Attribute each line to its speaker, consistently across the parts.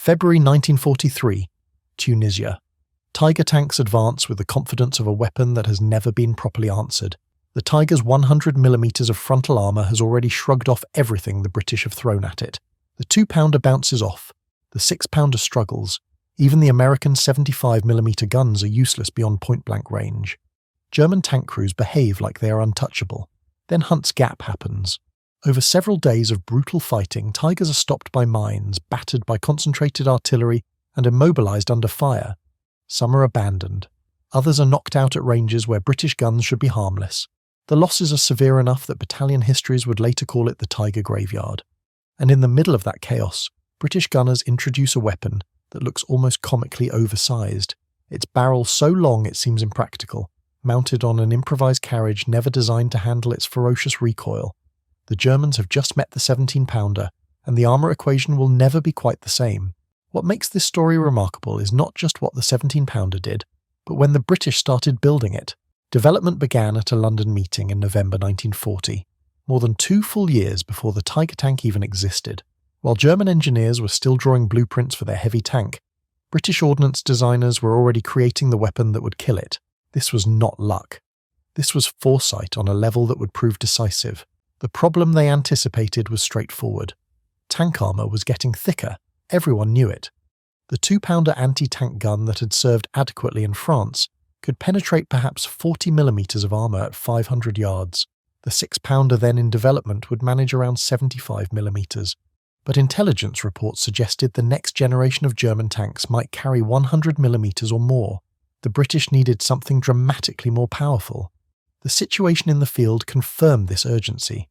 Speaker 1: February 1943, Tunisia. Tiger tanks advance with the confidence of a weapon that has never been properly answered. The Tiger's 100mm of frontal armour has already shrugged off everything the British have thrown at it. The 2-pounder bounces off. The 6-pounder struggles. Even the American 75mm guns are useless beyond point-blank range. German tank crews behave like they are untouchable. Then Hunt's Gap happens. Over several days of brutal fighting, Tigers are stopped by mines, battered by concentrated artillery, and immobilised under fire. Some are abandoned. Others are knocked out at ranges where British guns should be harmless. The losses are severe enough that battalion histories would later call it the Tiger Graveyard. And in the middle of that chaos, British gunners introduce a weapon that looks almost comically oversized. Its barrel so long it seems impractical, mounted on an improvised carriage never designed to handle its ferocious recoil. The Germans have just met the 17-pounder, and the armour equation will never be quite the same. What makes this story remarkable is not just what the 17-pounder did, but when the British started building it. Development began at a London meeting in November 1940, more than 2 full years before the Tiger tank even existed. While German engineers were still drawing blueprints for their heavy tank, British ordnance designers were already creating the weapon that would kill it. This was not luck. This was foresight on a level that would prove decisive. The problem they anticipated was straightforward. Tank armour was getting thicker. Everyone knew it. The 2-pounder anti-tank gun that had served adequately in France could penetrate perhaps 40mm of armour at 500 yards. The 6-pounder then in development would manage around 75mm. But intelligence reports suggested the next generation of German tanks might carry 100mm or more. The British needed something dramatically more powerful. The situation in the field confirmed this urgency.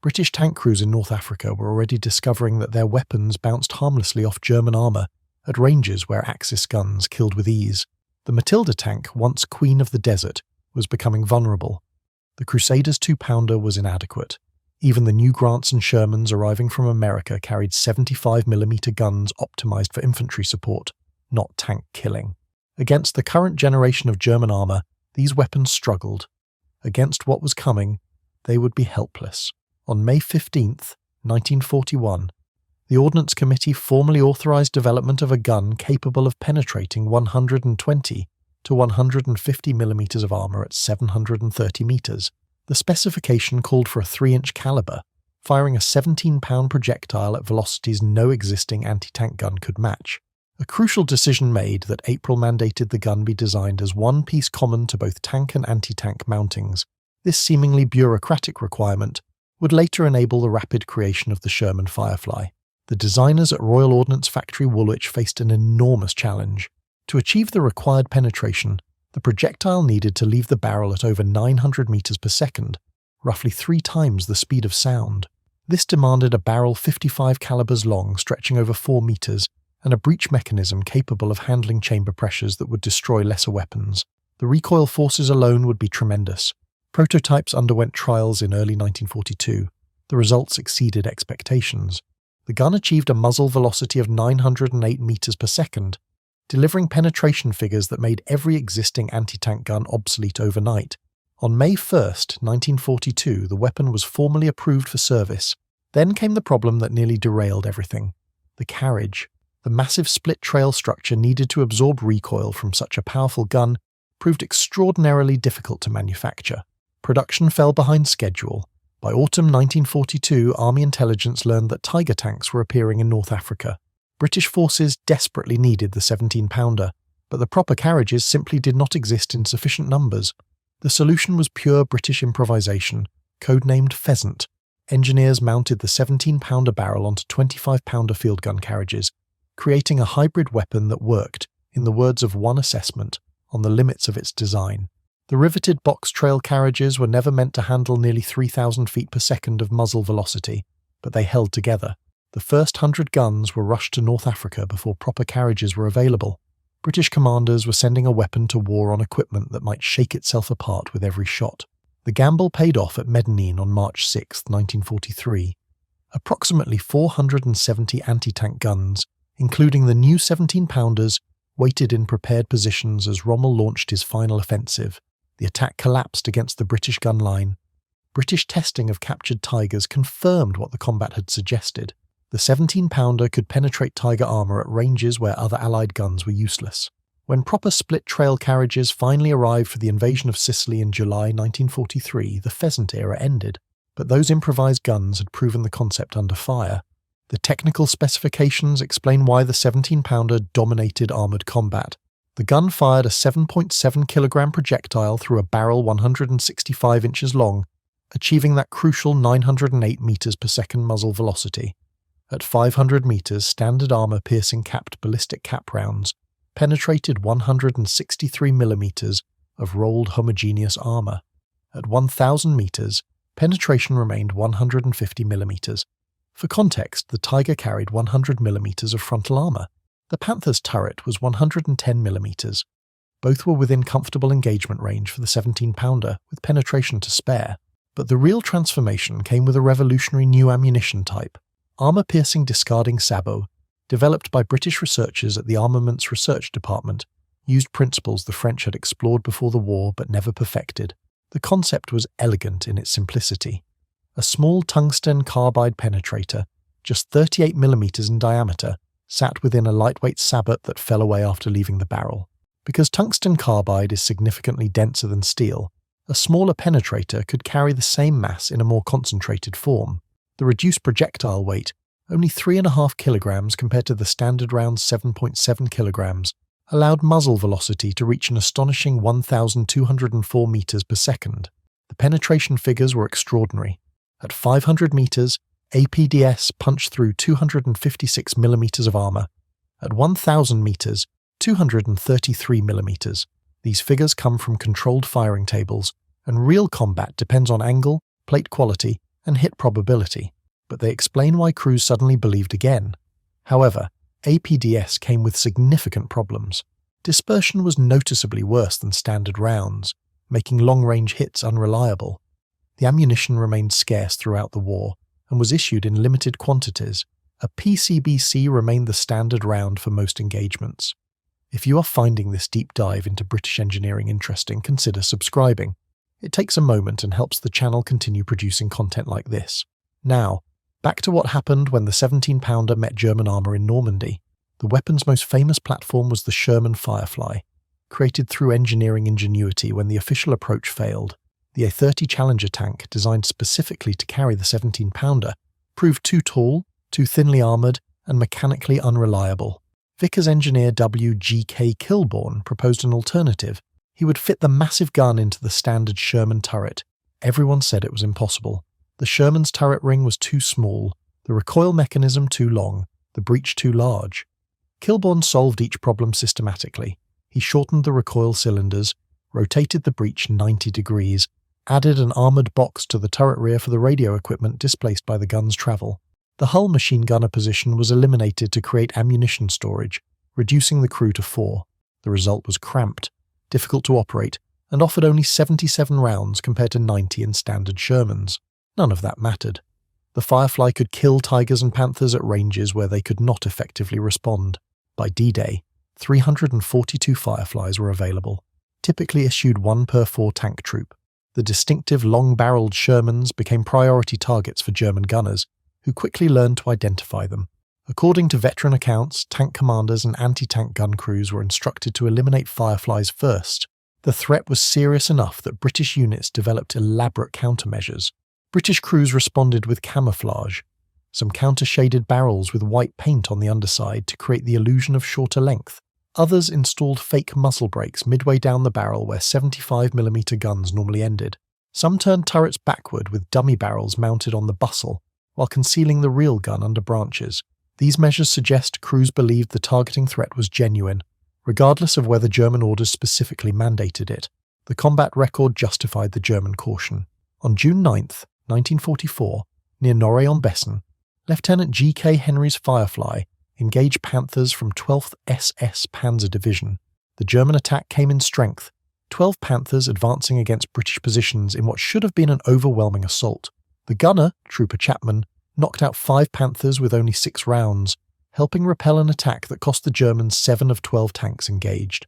Speaker 1: British tank crews in North Africa were already discovering that their weapons bounced harmlessly off German armour at ranges where Axis guns killed with ease. The Matilda tank, once queen of the desert, was becoming vulnerable. The Crusaders 2-pounder was inadequate. Even the new Grants and Shermans arriving from America carried 75mm guns optimised for infantry support, not tank killing. Against the current generation of German armour, these weapons struggled. Against what was coming, they would be helpless. On May 15th, 1941, the Ordnance Committee formally authorised development of a gun capable of penetrating 120 to 150mm of armour at 730 metres. The specification called for a 3-inch calibre, firing a 17-pound projectile at velocities no existing anti-tank gun could match. A crucial decision made that April mandated the gun be designed as one piece common to both tank and anti-tank mountings. This seemingly bureaucratic requirement would later enable the rapid creation of the Sherman Firefly. The designers at Royal Ordnance Factory Woolwich faced an enormous challenge. To achieve the required penetration, the projectile needed to leave the barrel at over 900 meters per second, roughly 3 times the speed of sound. This demanded a barrel 55 calibers long, stretching over 4 meters, and a breech mechanism capable of handling chamber pressures that would destroy lesser weapons. The recoil forces alone would be tremendous. Prototypes underwent trials in early 1942. The results exceeded expectations. The gun achieved a muzzle velocity of 908 meters per second, delivering penetration figures that made every existing anti-tank gun obsolete overnight. On May 1st, 1942, the weapon was formally approved for service. Then came the problem that nearly derailed everything. The carriage. The massive split trail structure needed to absorb recoil from such a powerful gun proved extraordinarily difficult to manufacture. Production fell behind schedule. By autumn 1942, Army intelligence learned that Tiger tanks were appearing in North Africa. British forces desperately needed the 17-pounder, but the proper carriages simply did not exist in sufficient numbers. The solution was pure British improvisation, codenamed Pheasant. Engineers mounted the 17-pounder barrel onto 25-pounder field gun carriages, creating a hybrid weapon that worked, in the words of one assessment, on the limits of its design. The riveted box trail carriages were never meant to handle nearly 3,000 feet per second of muzzle velocity, but they held together. The first 100 guns were rushed to North Africa before proper carriages were available. British commanders were sending a weapon to war on equipment that might shake itself apart with every shot. The gamble paid off at Medellin on March 6, 1943. Approximately 470 anti-tank guns, including the new 17-pounders, waited in prepared positions as Rommel launched his final offensive. The attack collapsed against the British gun line. British testing of captured Tigers confirmed what the combat had suggested. The 17-pounder could penetrate Tiger armour at ranges where other Allied guns were useless. When proper split-trail carriages finally arrived for the invasion of Sicily in July 1943, the Pheasant era ended, but those improvised guns had proven the concept under fire. The technical specifications explain why the 17-pounder dominated armoured combat. The gun fired a 7.7 kilogram projectile through a barrel 165 inches long, achieving that crucial 908 meters per second muzzle velocity. At 500 meters, standard armour-piercing capped ballistic cap rounds penetrated 163 millimeters of rolled homogeneous armour. At 1,000 meters, penetration remained 150 millimeters. For context, the Tiger carried 100 millimeters of frontal armour. The Panther's turret was 110 millimeters. Both were within comfortable engagement range for the 17-pounder, with penetration to spare. But the real transformation came with a revolutionary new ammunition type, armour-piercing discarding sabot, developed by British researchers at the Armaments Research Department, used principles the French had explored before the war but never perfected. The concept was elegant in its simplicity. A small tungsten carbide penetrator, just 38 millimeters in diameter, sat within a lightweight sabot that fell away after leaving the barrel. Because tungsten carbide is significantly denser than steel, a smaller penetrator could carry the same mass in a more concentrated form. The reduced projectile weight, only 3.5 kilograms compared to the standard round's 7.7 kilograms, allowed muzzle velocity to reach an astonishing 1,204 meters per second. The penetration figures were extraordinary. At 500 meters, APDS punched through 256 millimeters of armor. At 1,000 meters, 233 millimeters. These figures come from controlled firing tables, and real combat depends on angle, plate quality, and hit probability, but they explain why crews suddenly believed again. However, APDS came with significant problems. Dispersion was noticeably worse than standard rounds, making long-range hits unreliable. The ammunition remained scarce throughout the war and was issued in limited quantities. A PCBC remained the standard round for most engagements. If you are finding this deep dive into British engineering interesting, consider subscribing. It takes a moment and helps the channel continue producing content like this. Now, back to what happened when the 17-pounder met German armour in Normandy. The weapon's most famous platform was the Sherman Firefly, created through engineering ingenuity when the official approach failed. The A-30 Challenger tank, designed specifically to carry the 17-pounder, proved too tall, too thinly armoured, and mechanically unreliable. Vickers engineer W.G.K. Kilbourne proposed an alternative. He would fit the massive gun into the standard Sherman turret. Everyone said it was impossible. The Sherman's turret ring was too small, the recoil mechanism too long, the breech too large. Kilbourne solved each problem systematically. He shortened the recoil cylinders, rotated the breech 90 degrees, added an armoured box to the turret rear for the radio equipment displaced by the gun's travel. The hull machine gunner position was eliminated to create ammunition storage, reducing the crew to 4. The result was cramped, difficult to operate, and offered only 77 rounds compared to 90 in standard Shermans. None of that mattered. The Firefly could kill Tigers and Panthers at ranges where they could not effectively respond. By D-Day, 342 Fireflies were available, typically issued 1 per 4 tank troop. The distinctive long-barreled Shermans became priority targets for German gunners, who quickly learned to identify them. According to veteran accounts, tank commanders and anti-tank gun crews were instructed to eliminate Fireflies first. The threat was serious enough that British units developed elaborate countermeasures. British crews responded with camouflage, some counter-shaded barrels with white paint on the underside to create the illusion of shorter length. Others installed fake muzzle brakes midway down the barrel where 75mm guns normally ended. Some turned turrets backward with dummy barrels mounted on the bustle, while concealing the real gun under branches. These measures suggest crews believed the targeting threat was genuine, regardless of whether German orders specifically mandated it. The combat record justified the German caution. On June 9, 1944, near Norray-on-Besson, Lieutenant G.K. Henry's Firefly engaged Panthers from 12th SS Panzer Division. The German attack came in strength, 12 Panthers advancing against British positions in what should have been an overwhelming assault. The gunner, Trooper Chapman, knocked out 5 Panthers with only 6 rounds, helping repel an attack that cost the Germans 7 of 12 tanks engaged.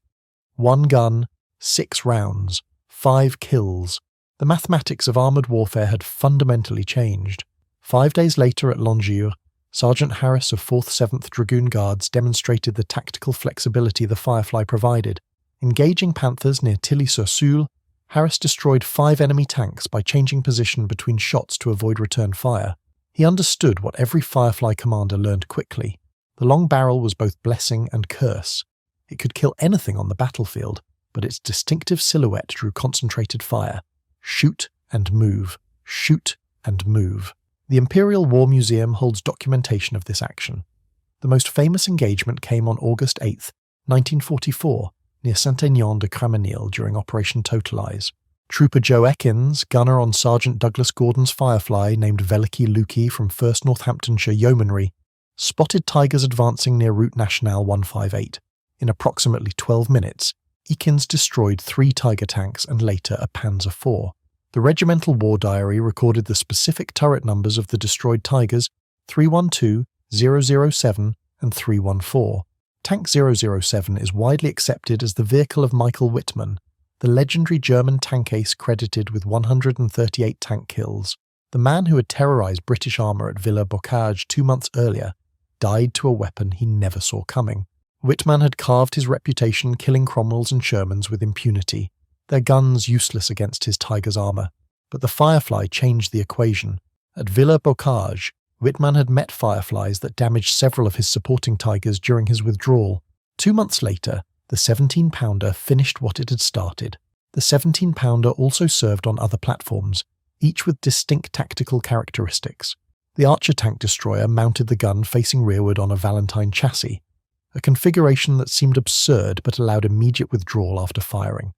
Speaker 1: 1 gun, 6 rounds, 5 kills. The mathematics of armoured warfare had fundamentally changed. 5 days later at Longures, Sergeant Harris of 4th 7th Dragoon Guards demonstrated the tactical flexibility the Firefly provided. Engaging Panthers near Tilly-sur-Seulles, Harris destroyed 5 enemy tanks by changing position between shots to avoid return fire. He understood what every Firefly commander learned quickly. The long barrel was both blessing and curse. It could kill anything on the battlefield, but its distinctive silhouette drew concentrated fire. Shoot and move. Shoot and move. The Imperial War Museum holds documentation of this action. The most famous engagement came on August 8, 1944, near Saint-Aignan-de-Craménil during Operation Totalize. Trooper Joe Ekins, gunner on Sergeant Douglas Gordon's Firefly named Veliky Luki from 1st Northamptonshire Yeomanry, spotted Tigers advancing near Route Nationale 158. In approximately 12 minutes, Ekins destroyed 3 Tiger tanks and later a Panzer IV. The regimental war diary recorded the specific turret numbers of the destroyed Tigers 312, 007 and 314. Tank 007 is widely accepted as the vehicle of Michael Wittmann, the legendary German tank ace credited with 138 tank kills. The man who had terrorized British armour at Villa Bocage 2 months earlier died to a weapon he never saw coming. Wittmann had carved his reputation killing Cromwells and Shermans with impunity, their guns useless against his Tiger's armour. But the Firefly changed the equation. At Villa Bocage, Wittmann had met Fireflies that damaged several of his supporting Tigers during his withdrawal. 2 months later, the 17-pounder finished what it had started. The 17-pounder also served on other platforms, each with distinct tactical characteristics. The Archer tank destroyer mounted the gun facing rearward on a Valentine chassis, a configuration that seemed absurd but allowed immediate withdrawal after firing.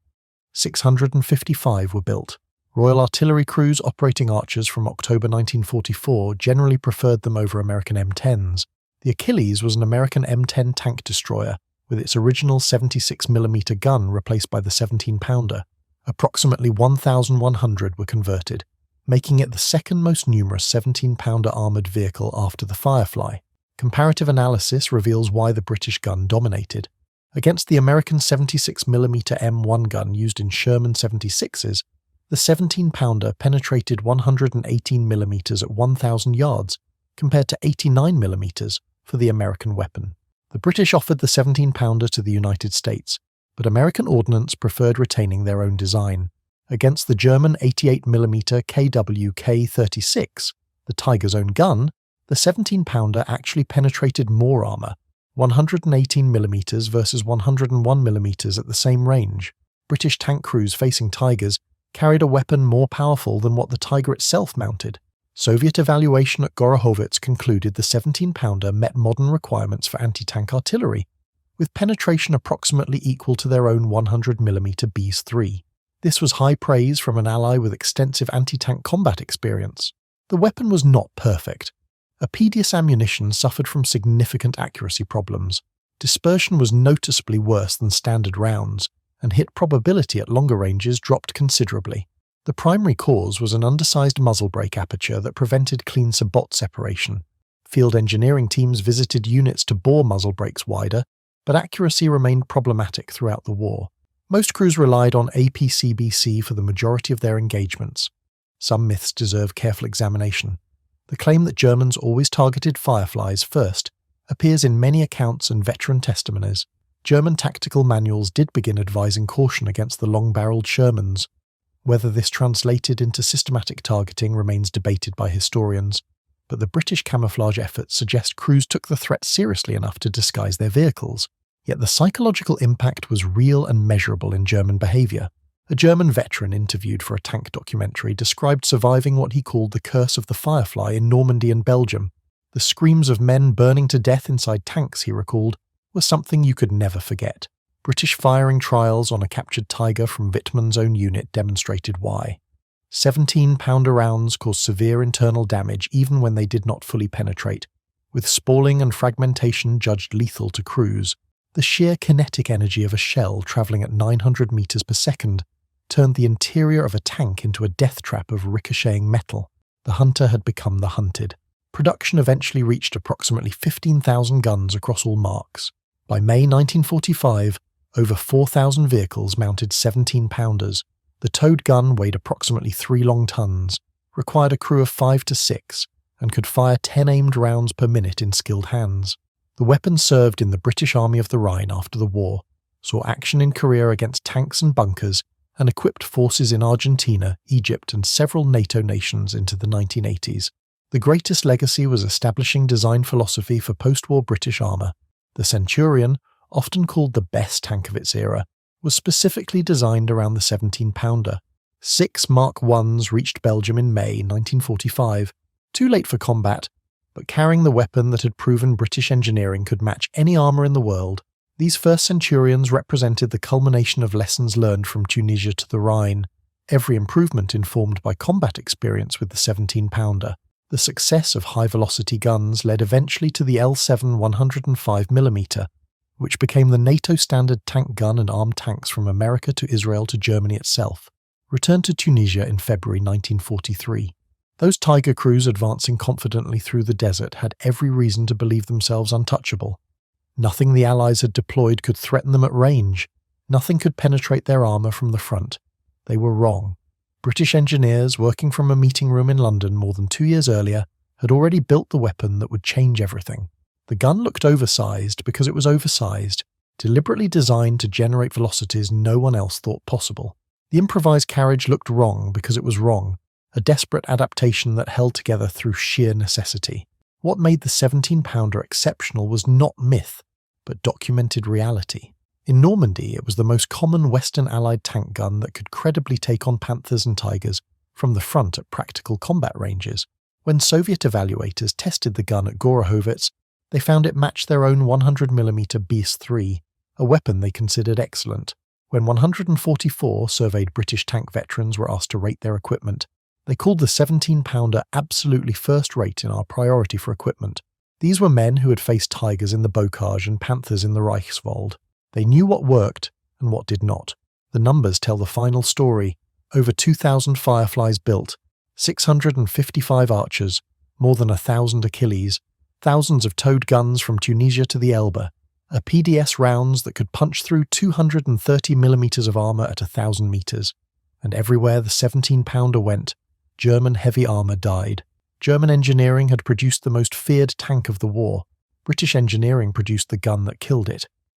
Speaker 1: 655 were built. Royal Artillery crews operating Archers from October 1944 generally preferred them over American M10s. The Achilles was an American M10 tank destroyer, with its original 76mm gun replaced by the 17-pounder. Approximately 1,100 were converted, making it the second most numerous 17-pounder armoured vehicle after the Firefly. Comparative analysis reveals why the British gun dominated. Against the American 76mm M1 gun used in Sherman 76s, the 17-pounder penetrated 118mm at 1,000 yards, compared to 89mm for the American weapon. The British offered the 17-pounder to the United States, but American ordnance preferred retaining their own design. Against the German 88mm KW-K36, the Tiger's own gun, the 17-pounder actually penetrated more armour, 118mm versus 101mm at the same range. British tank crews facing Tigers carried a weapon more powerful than what the Tiger itself mounted. Soviet evaluation at Gorohovets concluded the 17-pounder met modern requirements for anti-tank artillery, with penetration approximately equal to their own 100mm Beast 3. This was high praise from an ally with extensive anti-tank combat experience. The weapon was not perfect. Apedius ammunition suffered from significant accuracy problems. Dispersion was noticeably worse than standard rounds, and hit probability at longer ranges dropped considerably. The primary cause was an undersized muzzle brake aperture that prevented clean sabot separation. Field engineering teams visited units to bore muzzle brakes wider, but accuracy remained problematic throughout the war. Most crews relied on APCBC for the majority of their engagements. Some myths deserve careful examination. The claim that Germans always targeted Fireflies first appears in many accounts and veteran testimonies. German tactical manuals did begin advising caution against the long-barreled Shermans. Whether this translated into systematic targeting remains debated by historians, but the British camouflage efforts suggest crews took the threat seriously enough to disguise their vehicles. Yet the psychological impact was real and measurable in German behaviour. A German veteran interviewed for a tank documentary described surviving what he called the curse of the Firefly in Normandy and Belgium. The screams of men burning to death inside tanks, he recalled, was something you could never forget. British firing trials on a captured Tiger from Wittmann's own unit demonstrated why. 17-pounder rounds caused severe internal damage even when they did not fully penetrate, with spalling and fragmentation judged lethal to crews. The sheer kinetic energy of a shell travelling at 900 meters per second turned the interior of a tank into a death trap of ricocheting metal. The hunter had become the hunted. Production eventually reached approximately 15,000 guns across all marks. By May 1945, over 4,000 vehicles mounted 17-pounders. The towed gun weighed approximately 3 long tons, required a crew of 5 to 6, and could fire 10 aimed rounds per minute in skilled hands. The weapon served in the British Army of the Rhine after the war, saw action in Korea against tanks and bunkers, and equipped forces in Argentina, Egypt, and several NATO nations into the 1980s. The greatest legacy was establishing design philosophy for post-war British armour. The Centurion, often called the best tank of its era, was specifically designed around the 17-pounder. 6 Mark Is reached Belgium in May 1945, too late for combat, but carrying the weapon that had proven British engineering could match any armour in the world. These first Centurions represented the culmination of lessons learned from Tunisia to the Rhine, every improvement informed by combat experience with the 17-pounder. The success of high-velocity guns led eventually to the L7 105mm, which became the NATO standard tank gun and armed tanks from America to Israel to Germany itself, returned to Tunisia in February 1943. Those Tiger crews advancing confidently through the desert had every reason to believe themselves untouchable. Nothing the Allies had deployed could threaten them at range. Nothing could penetrate their armour from the front. They were wrong. British engineers, working from a meeting room in London more than 2 years earlier, had already built the weapon that would change everything. The gun looked oversized because it was oversized, deliberately designed to generate velocities no one else thought possible. The improvised carriage looked wrong because it was wrong, a desperate adaptation that held together through sheer necessity. What made the 17-pounder exceptional was not myth, but documented reality. In Normandy, it was the most common Western Allied tank gun that could credibly take on Panthers and Tigers from the front at practical combat ranges. When Soviet evaluators tested the gun at Gorohovets, they found it matched their own 100mm Beast-3, a weapon they considered excellent. When 144 surveyed British tank veterans were asked to rate their equipment, they called the 17-pounder absolutely first-rate in our priority for equipment. These were men who had faced Tigers in the Bocage and Panthers in the Reichswald. They knew what worked and what did not. The numbers tell the final story. Over 2,000 Fireflies built, 655 Archers, more than 1,000 Achilles, thousands of towed guns from Tunisia to the Elbe, a PDS rounds that could punch through 230mm of armour at 1,000 metres. And everywhere the 17-pounder went, German heavy armour died. German engineering had produced the most feared tank of the war. British engineering produced the gun that killed it.